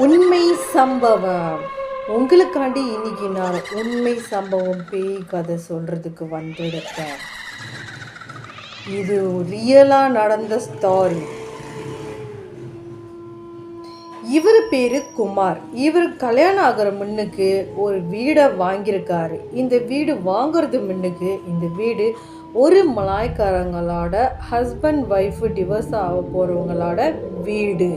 உண்மை சம்பவம். உங்களுக்காண்டி இன்னைக்கு நான் உண்மை சம்பவம் பேய் கதை சொல்றதுக்கு வந்துருக்கேன். இது ரியலா நடந்த ஸ்டோரி. இவர் பேரு குமார். இவர் கல்யாணம் ஆகிற முன்னுக்கு ஒரு வீடை வாங்கியிருக்காரு. இந்த வீடு வாங்குறது முன்னுக்கு இந்த வீடு ஒரு மலாய்க்காரங்களோட ஹஸ்பண்ட் ஒய்ஃப் டிவோர்ஸ் ஆக போறவங்களோட வீடு.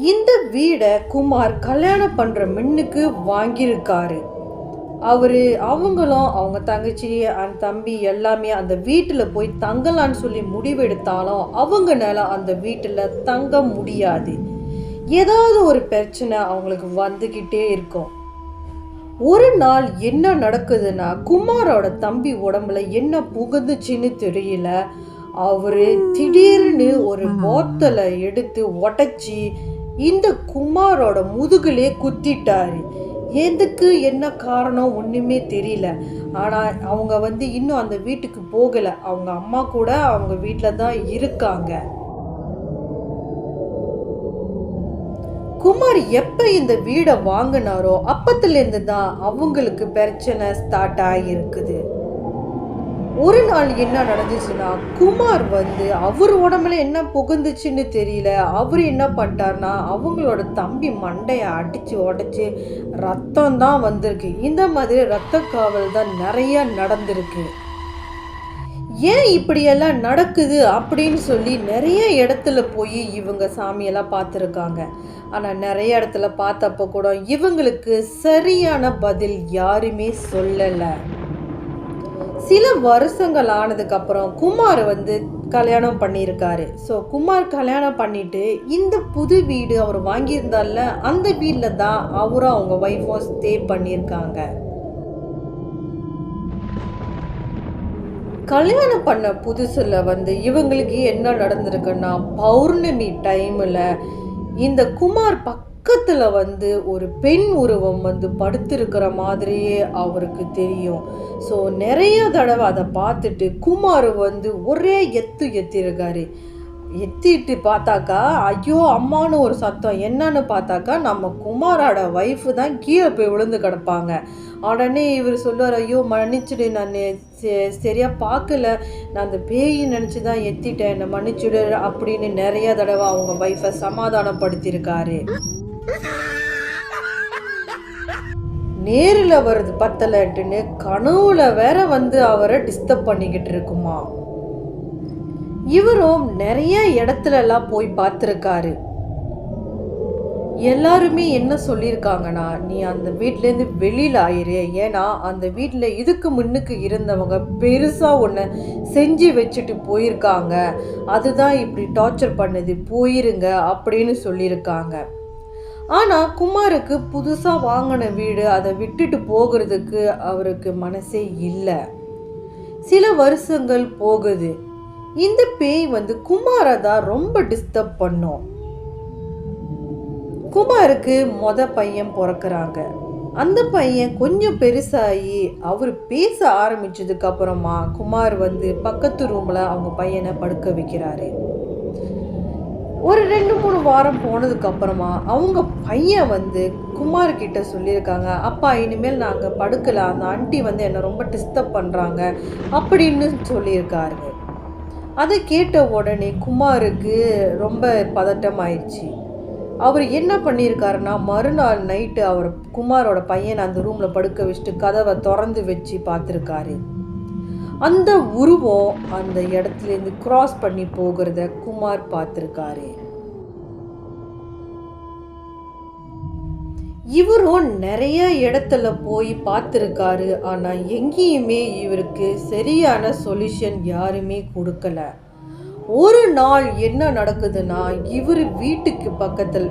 இந்த வீடை குமார் கல்யாணம் பண்ணுற முன்னுக்கு வாங்கியிருக்காரு. அவங்களும் அவங்க தங்கச்சி அந்த தம்பி எல்லாமே அந்த வீட்டில் போய் தங்கலான்னு சொல்லி முடிவெடுத்தாலும் அவங்கனால அந்த வீட்டில் தங்க முடியாது. ஏதாவது ஒரு பிரச்சனை அவங்களுக்கு வந்துக்கிட்டே இருக்கும். ஒரு நாள் என்ன நடக்குதுன்னா, குமாரோட தம்பி உடம்புல என்ன புகுந்துச்சின்னு தெரியல. அவரு திடீர்னு ஒரு போத்தலை எடுத்து உடச்சி இந்த குமாரோட முதுகுலே குத்திட்டாரு. எதுக்கு என்ன காரணம் ஒன்றுமே தெரியல. ஆனால் அவங்க இன்னும் அந்த வீட்டுக்கு போகலை. அவங்க அம்மா கூட அவங்க வீட்டில் தான் இருக்காங்க. குமார் எப்போ இந்த வீடை வாங்கினாரோ அப்பத்துலேருந்து தான் அவங்களுக்கு பிரச்சனை ஸ்டார்ட் ஆகியிருக்குது. ஒரு நாள் என்ன நடந்துச்சுன்னா, குமார் அவர் உடம்புல என்ன புகுந்துச்சுன்னு தெரியல. அவர் என்ன பண்ணிட்டார்னா, அவங்களோட தம்பி மண்டையை அடித்து உடச்சி ரத்தம் தான் வந்திருக்கு. இந்த மாதிரி ரத்த காவல் தான் நிறைய நடந்திருக்கு. ஏன் இப்படியெல்லாம் நடக்குது அப்படின்னு சொல்லி நிறைய இடத்துல போய் இவங்க சாமியெல்லாம் பார்த்துருக்காங்க. ஆனால் நிறைய இடத்துல பார்த்தப்போ கூட இவங்களுக்கு சரியான பதில் யாருமே சொல்லலை. சில வருஷங்கள் ஆனதுக்கப்புறம் குமார் கல்யாணம் பண்ணியிருக்காரு. ஸோ குமார் கல்யாணம் பண்ணிட்டு இந்த புது வீடு அவர் வாங்கியிருந்தால அந்த வீட்டில் தான் அவரும் அவங்க ஒய்ஃபும் ஸ்டே பண்ணியிருக்காங்க. கல்யாணம் பண்ண புதுசில் இவங்களுக்கு என்ன நடந்திருக்குன்னா, பௌர்ணமி டைமில் இந்த குமார் பக்கத்தில் ஒரு பெண் உருவம் படுத்திருக்கிற மாதிரியே அவருக்கு தெரியும். ஸோ நிறைய தடவை அதை பார்த்துட்டு குமார் ஒரே எத்திருக்காரு. எத்திட்டு பார்த்தாக்கா ஐயோ அம்மானு ஒரு சத்தம். என்னன்னு பார்த்தாக்கா நம்ம குமாரோட ஒய்ஃபு தான் கீழே போய் விழுந்து கிடப்பாங்க. உடனே இவர் சொல்லுவார், ஐயோ மன்னிச்சுடு, நான் சரியாக பார்க்கல, நான் அந்த பேய் நினச்சி தான் எத்திட்டேன், என்னை மன்னிச்சுடு அப்படின்னு நிறைய தடவை அவங்க ஒய்ஃபை சமாதானப்படுத்தியிருக்காரு. நேரில் வருது பத்தலட்டுன்னு கனவுல வேற அவரை டிஸ்டர்ப் பண்ணிக்கிட்டு இருக்குமா. இவரும் நிறைய இடத்துலலாம் போய் பார்த்துருக்காரு. எல்லாருமே என்ன சொல்லியிருக்காங்கன்னா, நீ அந்த வீட்டிலேருந்து வெளியில் ஆயிரு, ஏன்னா அந்த வீட்டில் இதுக்கு முன்னுக்கு இருந்தவங்க பெருசாக ஒன்று செஞ்சு வச்சுட்டு போயிருக்காங்க, அதுதான் இப்படி டார்ச்சர் பண்ணுது, போயிருங்க அப்படின்னு சொல்லியிருக்காங்க. ஆனால் குமாருக்கு புதுசாக வாங்கின வீடு அதை விட்டுட்டு போகிறதுக்கு அவருக்கு மனசே இல்லை. சில வருஷங்கள் போகுது. இந்த பேய் குமாரை தான் ரொம்ப டிஸ்டர்ப் பண்ணும். குமாருக்கு பையன் பிறக்கிறாங்க. அந்த பையன் கொஞ்சம் பெருசாகி அவர் பேச ஆரம்பிச்சதுக்கு அப்புறமா குமார் பக்கத்து ரூமில் அவங்க பையனை படுக்க வைக்கிறாரு. ஒரு 2-3 வாரம் போனதுக்கு அப்புறமா அவங்க பையன் குமார்கிட்ட சொல்லியிருக்காங்க, அப்பா இனிமேல் நாங்கள் படுக்கல, அந்த ஆண்டி என்னை ரொம்ப டிஸ்டர்ப் பண்ணுறாங்க அப்படின்னு சொல்லியிருக்காரு. அதை கேட்ட உடனே குமாருக்கு ரொம்ப பதட்டமாயிடுச்சு. அவர் என்ன பண்ணியிருக்காருன்னா, மறுநாள் நைட்டு அவர் குமாரோட பையனை அந்த ரூமில் படுக்க வச்சுட்டு கதவை திறந்து வச்சு பார்த்துருக்காரு. அந்த உருவம் அந்த இடத்துலேருந்து கிராஸ் பண்ணி போகிறத குமார் பார்த்துருக்காரு. இவரும் நிறைய இடத்துல போய் பார்த்துருக்காரு. ஆனால் எங்கேயுமே இவருக்கு சரியான சொல்யூஷன் யாருமே கொடுக்கல. ஒரு நாள் என்ன நடக்குதுன்னா, இவர் வீட்டுக்கு பக்கத்தில்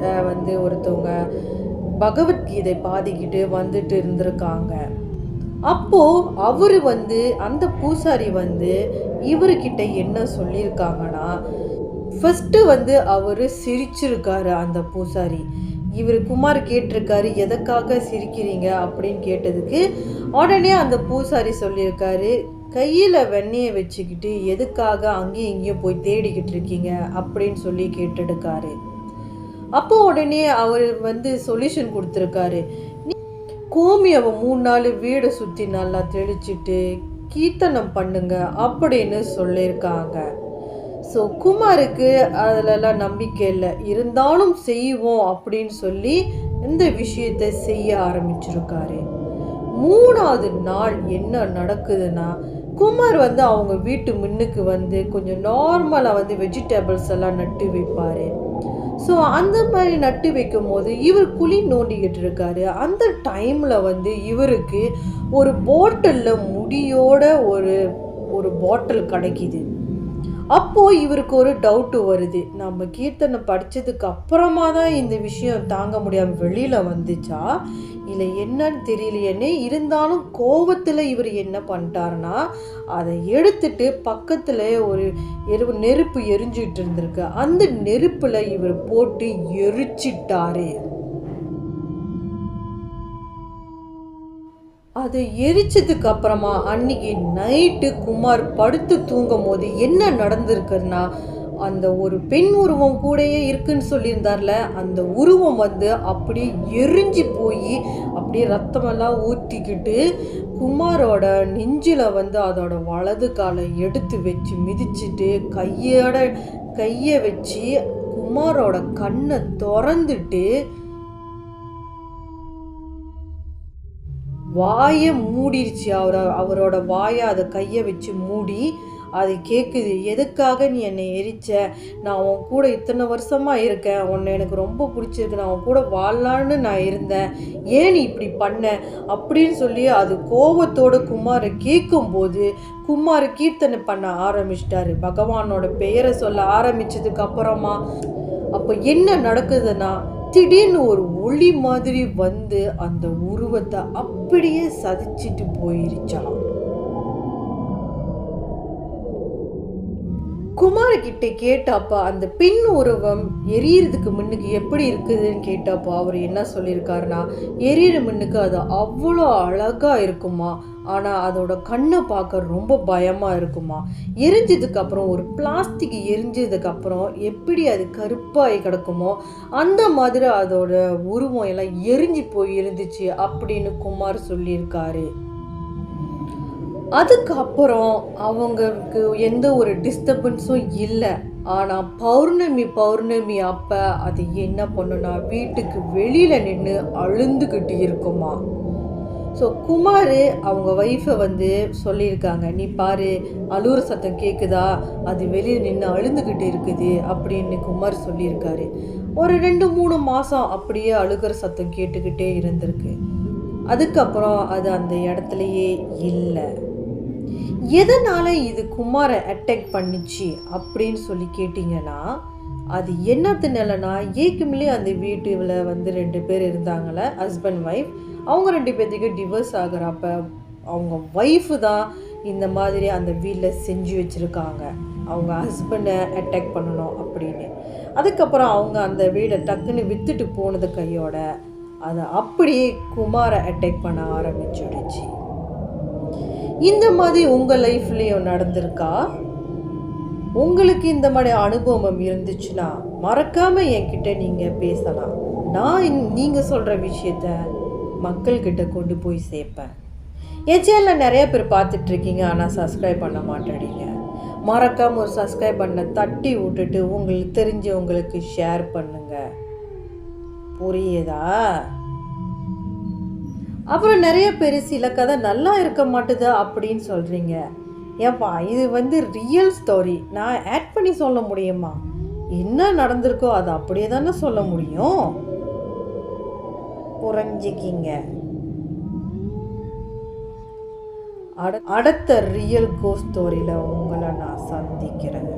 ஒருத்தவங்க பகவத்கீதை பாதிக்கிட்டு வந்துட்டு இருந்திருக்காங்க. அப்போது அவர் அந்த பூசாரி இவர்கிட்ட என்ன சொல்லியிருக்காங்கன்னா, ஃபஸ்ட்டு அவர் சிரிச்சிருக்காரு. அந்த பூசாரி இவர் குமார் கேட்டிருக்காரு, எதற்காக சிரிக்கிறீங்க அப்படின்னு கேட்டதுக்கு உடனே அந்த பூசாரி சொல்லியிருக்காரு, கையில் வெண்ணெயை வச்சுக்கிட்டு எதுக்காக அங்கேயும் இங்கேயும் போய் தேடிக்கிட்டு இருக்கீங்க அப்படின்னு சொல்லி கேட்டுடுக்காரு. அப்போ உடனே அவர் சொல்யூஷன் கொடுத்துருக்காரு. கோமியாவை 3 நாள் வீடை சுற்றி நல்லா தெளிச்சிட்டு கீர்த்தனம் பண்ணுங்க அப்படின்னு சொல்லியிருக்காங்க. ஸோ குமாருக்கு அதிலெல்லாம் நம்பிக்கை இல்லை, இருந்தாலும் செய்வோம் அப்படின்னு சொல்லி இந்த விஷயத்தை செய்ய ஆரம்பிச்சிருக்காரு. 3ஆவது நாள் என்ன நடக்குதுன்னா, குமார் அவங்க வீட்டு முன்னுக்கு கொஞ்சம் நார்மலாக வெஜிடபிள்ஸ் எல்லாம் நட்டு வைப்பார். ஸோ அந்த மாதிரி நட்டு வைக்கும் போது இவர் குழி நோண்டிக்கிட்டு இருக்காரு. அந்த டைமில் இவருக்கு ஒரு பாட்டிலில் முடியோட ஒரு பாட்டில் கிடைக்கிது. அப்போது இவருக்கு ஒரு டவுட்டு வருது, நம்ம கீர்த்தனை படித்ததுக்கு அப்புறமா தான் இந்த விஷயம் தாங்க முடியாமல் வெளியில் வந்துச்சா இல்லை என்னன்னு தெரியலையேன்னு. இருந்தாலும் கோபத்தில் இவர் என்ன பண்ணிட்டாருன்னா, அதை எடுத்துட்டு பக்கத்தில் ஒரு நெருப்பு எரிஞ்சிட்டு இருந்திருக்கு, அந்த நெருப்பில் இவர் போட்டு எரிச்சிட்டாரு. அதை எரிச்சதுக்கு அப்புறமா அன்னைக்கு நைட்டு குமார் படுத்து தூங்கும் போது என்ன நடந்திருக்குன்னா, அந்த ஒரு பெண் உருவம் கூடயே இருக்குன்னு சொல்லியிருந்தார்ல, அந்த உருவம் அப்படியே எரிஞ்சு போய் அப்படியே ரத்தமெல்லாம் ஊற்றிக்கிட்டு குமாரோட நெஞ்சில் அதோட வலது காலை எடுத்து வச்சு மிதிச்சுட்டு கையை வச்சு குமாரோட கண்ணை திறந்துட்டு வாயை மூடிடுச்சு. அவரோட வாயை அதை கையை வச்சு மூடி அது கேட்குது, எதுக்காக நீ என்னை எரிச்ச? நான் உன் கூட இத்தனை வருஷமாக இருக்கேன், உன்னை எனக்கு ரொம்ப பிடிச்சிருக்கு, நான் உன் கூட வாழலான்னு நான் இருந்தேன், ஏன் நீ இப்படி பண்ண அப்படின்னு சொல்லி அது கோபத்தோடு குமாரை கேட்கும்போது குமார் கீர்த்தனை பண்ண ஆரம்பிச்சிட்டாரு. பகவானோட பெயரை சொல்ல ஆரம்பித்ததுக்கு அப்புறமா அப்போ என்ன நடக்குதுன்னா, திடீர்னு ஒரு ஒளி மாதிரி அந்த உருவத்தை அப்படியே சதிச்சிட்டு போயிருச்சான். குமார்கிட்ட கேட்டாப்பா, அந்த பெண் உருவம் எரியறதுக்கு முன்னுக்கு எப்படி இருக்குதுன்னு கேட்டாப்பா, அவர் என்ன சொல்லியிருக்காருன்னா, எரியற முன்னுக்கு அது அவ்வளோ அழகாக இருக்குமா, ஆனால் அதோட கண்ணை பார்க்க ரொம்ப பயமாக இருக்குமா. எரிஞ்சதுக்கப்புறம் ஒரு பிளாஸ்டிக் எரிஞ்சதுக்கப்புறம் எப்படி அது கருப்பாகி கிடக்குமோ அந்த மாதிரி அதோட உருவம் எல்லாம் எரிஞ்சு போய் இருந்துச்சு அப்படின்னு குமார் சொல்லியிருக்காரு. அதுக்கப்புறம் அவங்களுக்கு எந்த ஒரு டிஸ்டர்பன்ஸும் இல்லை. ஆனால் பௌர்ணமி அப்போ அது என்ன பண்ணுனா, வீட்டுக்கு வெளியில் நின்று அழுந்துக்கிட்டு இருக்குமா. ஸோ குமார் அவங்க ஒய்ஃபை சொல்லியிருக்காங்க, நீ பாரு அழுகிற சத்தம் கேட்குதா, அது வெளியில் நின்று அழுந்துக்கிட்டு இருக்குது அப்படின்னு குமார் சொல்லியிருக்காரு. ஒரு 2-3 மாதம் அப்படியே அழுகிற சத்தம் கேட்டுக்கிட்டே இருந்திருக்கு. அதுக்கப்புறம் அது அந்த இடத்துலையே இல்லை. எதனால் இது குமாரை அட்டாக் பண்ணிச்சு அப்படின்னு சொல்லி கேட்டிங்கன்னா, அது என்னத்துனாலனா, ஏற்கனவே அந்த வீட்டில் 2 பேர் இருந்தாங்கள, ஹஸ்பண்ட் ஒய்ஃப். அவங்க 2 பேர்த்துக்கு டிவோர்ஸ் ஆகிறப்ப அவங்க ஒய்ஃபு தான் இந்த மாதிரி அந்த வீட்டில் செஞ்சு வச்சுருக்காங்க, அவங்க ஹஸ்பண்டை அட்டாக் பண்ணணும் அப்படின்னு. அதுக்கப்புறம் அவங்க அந்த வீடை டக்குன்னு விற்றுட்டு போனது கையோட அதை அப்படியே குமாரை அட்டாக் பண்ண ஆரம்பிச்சிடுச்சு. இந்த மாதிரி உங்கள் லைஃப்லேயும் நடந்திருக்கா? உங்களுக்கு இந்த மாதிரி அனுபவம் இருந்துச்சுன்னா மறக்காமல் என்கிட்ட நீங்கள் பேசலாம். நான் நீங்கள் சொல்கிற விஷயத்த மக்கள்கிட்ட கொண்டு போய் சேர்ப்பேன். என் சேனலில் நிறைய பேர் பார்த்துட்ருக்கீங்க, ஆனால் சப்ஸ்கிரைப் பண்ண மாட்டேறீங்க. மறக்காமல் ஒரு சப்ஸ்கிரைப் பண்ண தட்டி விட்டுட்டு உங்களுக்கு தெரிஞ்சவங்களுக்கு ஷேர் பண்ணுங்கள். புரியுதா? அப்புறம் நிறைய பேர் சில கதை நல்லா இருக்க மாட்டுதா அப்படின்னு சொல்கிறீங்க. ஏப்பா, இது ரியல் ஸ்டோரி, நான் ஆட் பண்ணி சொல்ல முடியுமா? என்ன நடந்திருக்கோ அதை அப்படியே தானே சொல்ல முடியும். புரிஞ்சுக்கிங்க. அடுத்த ரியல் கோஸ்ட் ஸ்டோரியில் உங்களை நான் சந்திக்கிறேன்.